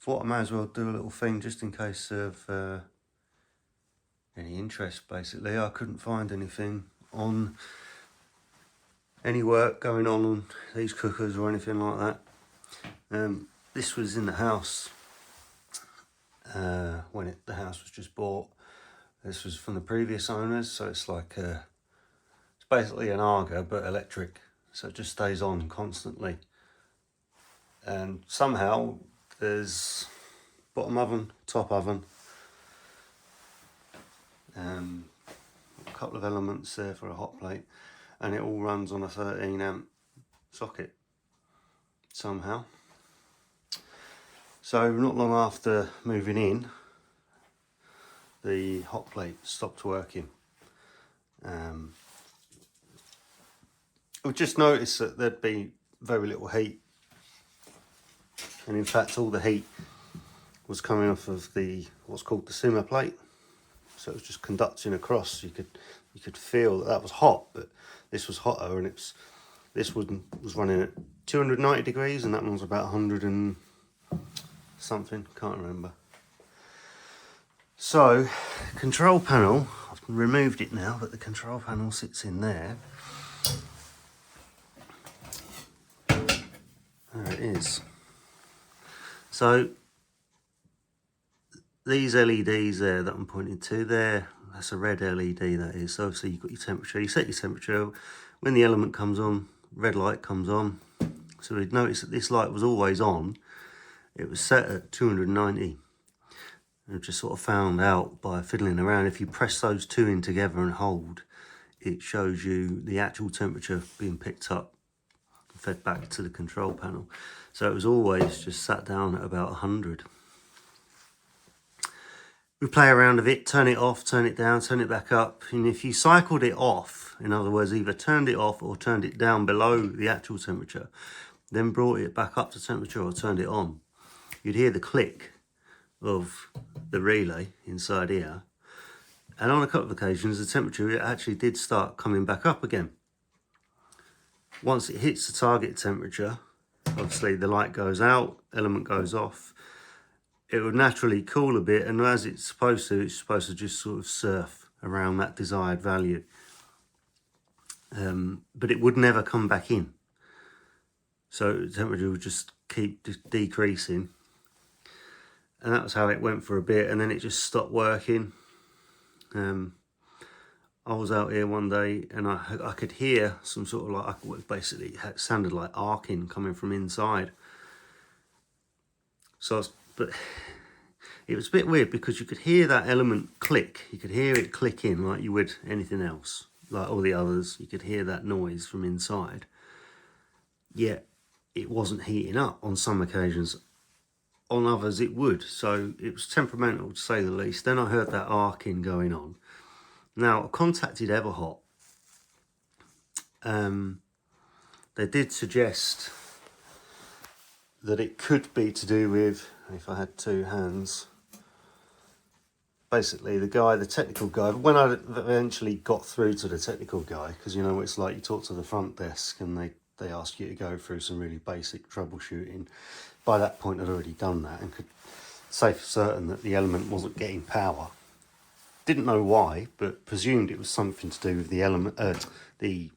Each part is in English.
thought I may as well do a little thing just in case of any interest. Basically, I couldn't find anything on any work going on these cookers or anything like that. This was in the house when the house was just bought. This was from the previous owners, so it's like it's basically an Arga but electric, so it just stays on constantly. And somehow there's bottom oven, top oven, a couple of elements there for a hot plate, and it all runs on a 13 amp socket somehow. So not long after moving in, the hot plate stopped working. I just noticed that there'd be very little heat, and in fact all the heat was coming off of the what's called the simmer plate, so it was just conducting across. You could feel that was hot, but this was hotter, and this one was running at 290 degrees and that one was about 100 and something, can't remember. So control panel, I've removed it now, but the control panel sits in there. There it is. So these LEDs there that I'm pointing to there, that's a red LED that is. So obviously you've got your temperature, you set your temperature, when the element comes on, red light comes on. So we'd notice that this light was always on. It was set at 290. And just sort of found out by fiddling around, if you press those two in together and hold, it shows you the actual temperature being picked up and fed back to the control panel. So it was always just sat down at about 100. We play around with it, turn it off, turn it down, turn it back up. And if you cycled it off, in other words, either turned it off or turned it down below the actual temperature, then brought it back up to temperature or turned it on, you'd hear the click of the relay inside here. And on a couple of occasions, the temperature actually did start coming back up again. Once it hits the target temperature, obviously the light goes out, element goes off. It would naturally cool a bit, and as it's supposed to just sort of surf around that desired value. But it would never come back in. So the temperature would just keep decreasing. And that was how it went for a bit, and then it just stopped working. I was out here one day and I could hear some sort of like, basically it sounded like arcing coming from inside. But it was a bit weird because you could hear that element click. You could hear it click in like you would anything else, like all the others. You could hear that noise from inside. Yet it wasn't heating up on some occasions. On others it would, so it was temperamental to say the least. Then I heard that arcing going on. Now I contacted Everhot. They did suggest that it could be to do with, if I had two hands, basically the technical guy, when I eventually got through to the technical guy, because you know what it's like, you talk to the front desk and they ask you to go through some really basic troubleshooting. By that point I'd already done that and could say for certain that the element wasn't getting power. Didn't know why, but presumed it was something to do with the element, the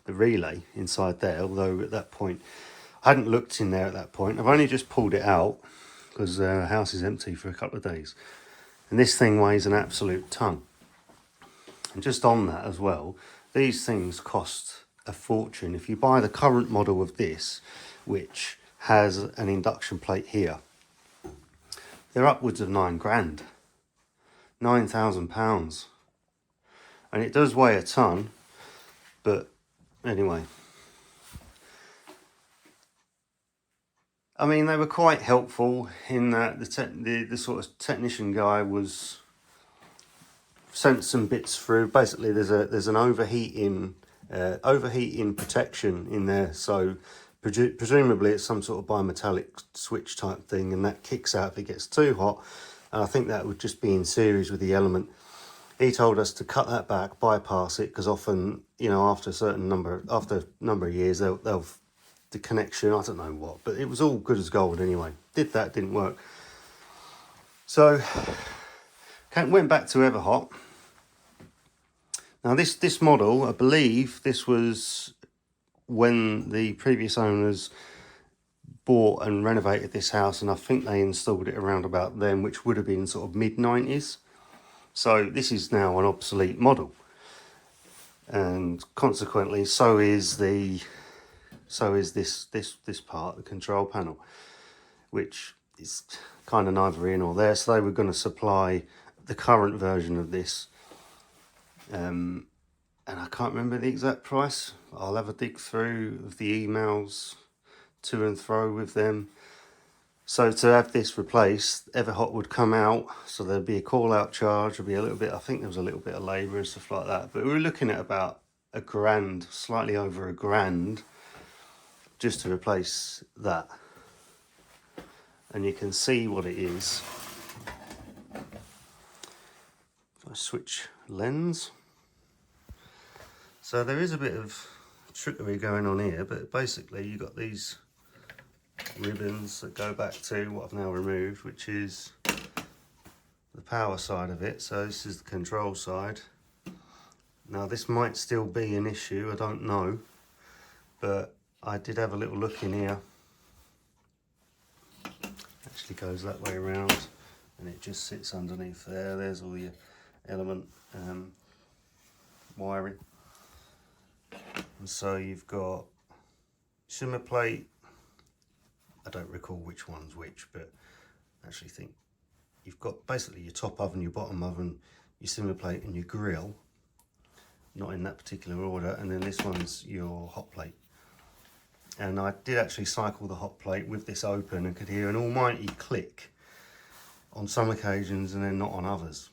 relay inside there, although at that point I hadn't looked in there at that point. I've only just pulled it out because the house is empty for a couple of days, and this thing weighs an absolute ton. And just on that as well, these things cost a fortune. If you buy the current model of this, which has an induction plate here, they're upwards of £9,000, £9,000, and it does weigh a ton. But anyway, I mean, they were quite helpful in that the sort of technician guy was sent some bits through. Basically, there's an overheating protection in there, so presumably it's some sort of bimetallic switch type thing, and that kicks out if it gets too hot. And I think that would just be in series with the element. He told us to cut that back, bypass it, because often, you know, after a number of years, they'll the connection, I don't know what, but it was all good as gold anyway. Did that, didn't work. So went back to Everhot. Now this model, I believe this was when the previous owners bought and renovated this house, and I think they installed it around about then, which would have been sort of mid-90s. So this is now an obsolete model, and consequently so is this part, the control panel, which is kind of neither here nor there. So they were going to supply the current version of this, and I can't remember the exact price. I'll have a dig through of the emails to and fro with them. So to have this replaced, Everhot would come out, so there'd be a call out charge, there'd be a little bit, I think there was a little bit of labour and stuff like that, but we were looking at about £1,000, slightly over £1,000, just to replace that. And you can see what it is. If I switch lens. So there is a bit of trickery going on here, but basically you've got these ribbons that go back to what I've now removed, which is the power side of it. So this is the control side. Now this might still be an issue, I don't know, but I did have a little look in here. Actually goes that way around, and it just sits underneath there. There's all your element wiring. And so you've got simmer plate. I don't recall which one's which, but I actually think you've got basically your top oven, your bottom oven, your simmer plate and your grill, not in that particular order, and then this one's your hot plate. And I did actually cycle the hot plate with this open and could hear an almighty click on some occasions and then not on others.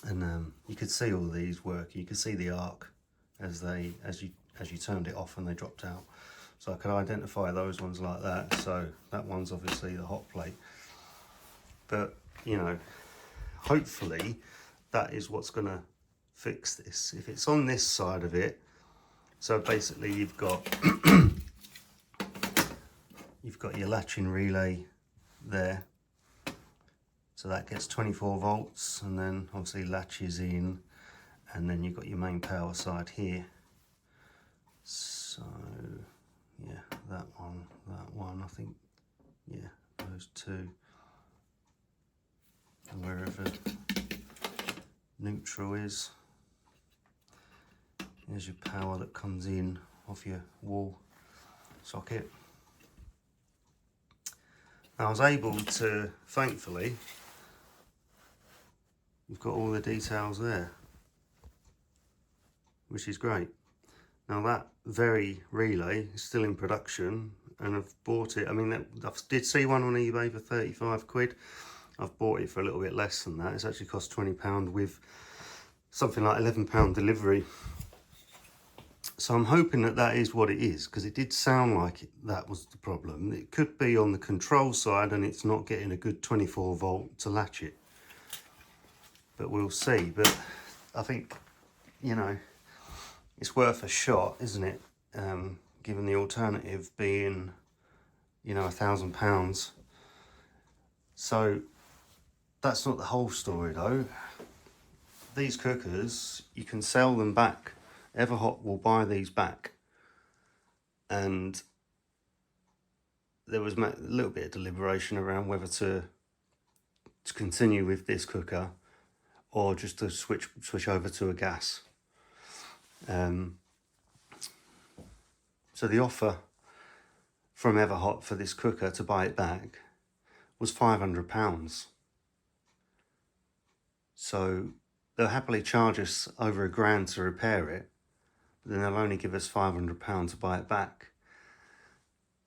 And you could see all of these work. You could see the arc as you turned it off and they dropped out. So I could identify those ones like that. So that one's obviously the hot plate. But, you know, hopefully that is what's going to fix this. If it's on this side of it, so basically you've got your latching relay there. So that gets 24 volts and then obviously latches in, and then you've got your main power side here. So yeah, that one, I think, yeah, those two. And wherever neutral is, there's your power that comes in off your wall socket. I was able to, thankfully, you've got all the details there, which is great. Now that very relay is still in production, and I've bought it. I mean, I did see one on eBay for 35 quid. I've bought it for a little bit less than that. It's actually cost £20 with something like £11 delivery. So I'm hoping that that is what it is, because it did sound like that was the problem. It could be on the control side and it's not getting a good 24 volt to latch it. But we'll see. But I think, you know, it's worth a shot, isn't it? Given the alternative being, you know, £1,000. So that's not the whole story though. These cookers, you can sell them back. Everhot will buy these back. And there was a little bit of deliberation around whether to continue with this cooker or just to switch over to a gas. So the offer from Everhot for this cooker to buy it back was £500. So they'll happily charge us over £1,000 to repair it, but then they'll only give us £500 to buy it back.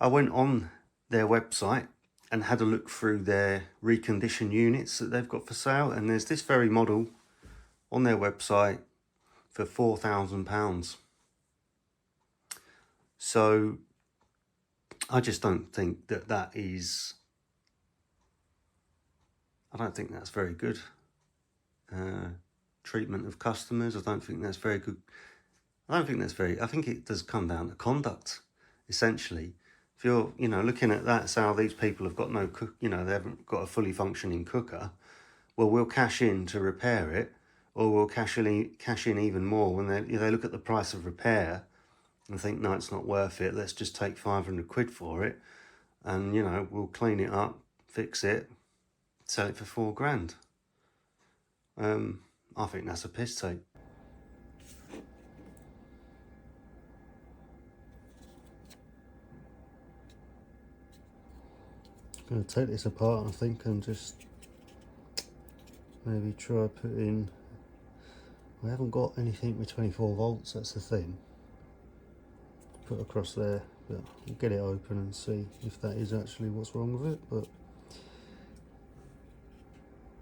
I went on their website and had a look through their reconditioned units that they've got for sale, and there's this very model on their website for £4,000. So I just don't think that is, I don't think that's very good treatment of customers. I don't think that's very good. I think it does come down to conduct, essentially, If you're, you know, looking at that, so these people have got no cook, you know, they haven't got a fully functioning cooker. Well, we'll cash in to repair it, or we'll cash in even more when they look at the price of repair and think, no, it's not worth it. Let's just take 500 quid for it, and you know, we'll clean it up, fix it, sell it for 4 grand. I think that's a piss take. I'm going to take this apart, I think, and just maybe try putting. I haven't got anything with 24 volts, that's the thing. Put across there, but we'll get it open and see if that is actually what's wrong with it. But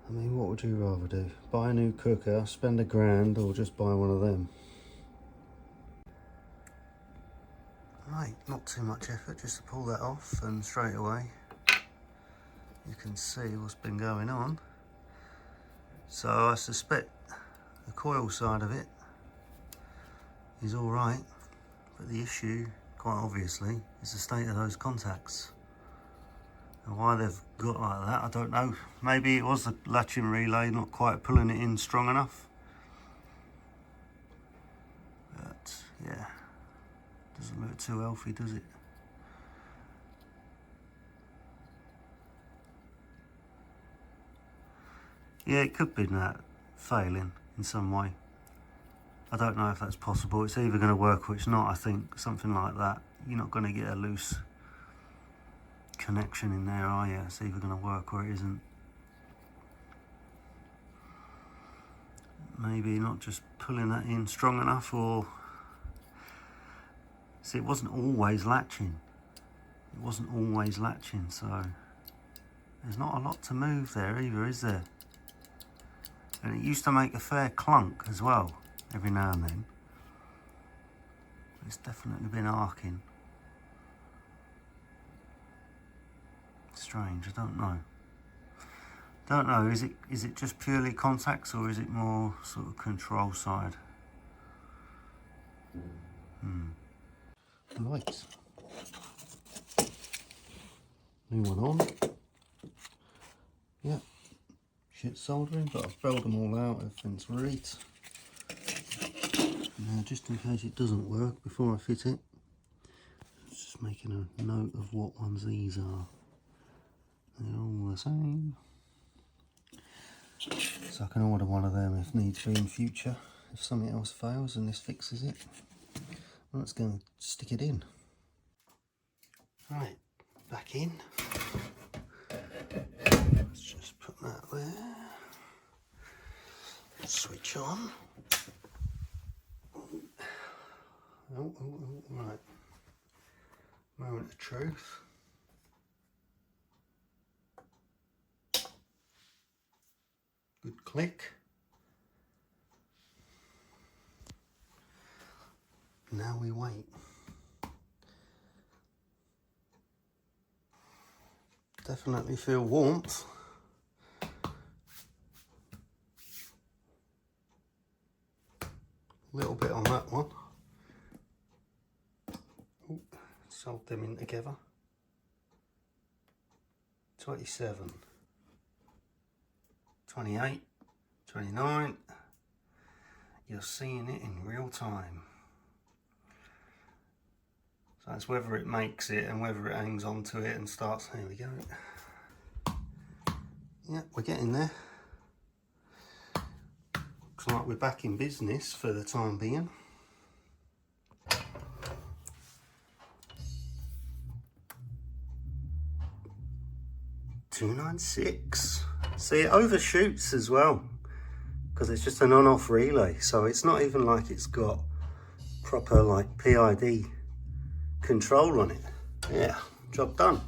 I mean, what would you rather do? Buy a new cooker, spend £1 grand, or just buy one of them? Right, not too much effort just to pull that off, and straight away you can see what's been going on. So I suspect the coil side of it is all right, but the issue, quite obviously, is the state of those contacts. And why they've got like that, I don't know. Maybe it was the latching relay not quite pulling it in strong enough. But yeah, doesn't look too healthy, does it? Yeah, it could be that failing in some way. I don't know if that's possible. It's either going to work or it's not, I think. Something like that. You're not going to get a loose connection in there, are you? It's either going to work or it isn't. Maybe not just pulling that in strong enough, or... See, it wasn't always latching. It wasn't always latching, so... There's not a lot to move there either, is there? And it used to make a fair clunk as well, every now and then. It's definitely been arcing. Strange, I don't know. Don't know, is it just purely contacts, or is it more sort of control side? Right. New one on. Yep. Shit soldering, but I've belled them all out, everything's right. Now, just in case it doesn't work before I fit it, just making a note of what ones these are. They're all the same. So I can order one of them if needs be in future, if something else fails and this fixes it. Well, let's go and stick it in. Right, back in. Let's just put that there. Switch on. Oh, right. Moment of truth. Good click. Now we wait. Definitely feel warmth. A little bit on that one. Ooh, sold them in together. 27, 28, 29. You're seeing it in real time. So that's whether it makes it and whether it hangs on to it and starts. There we go. Yeah, we're getting there. Looks like we're back in business for the time being. $296. See, it overshoots as well because it's just an on-off relay, so it's not even like it's got proper like PID control on it. Yeah, job done.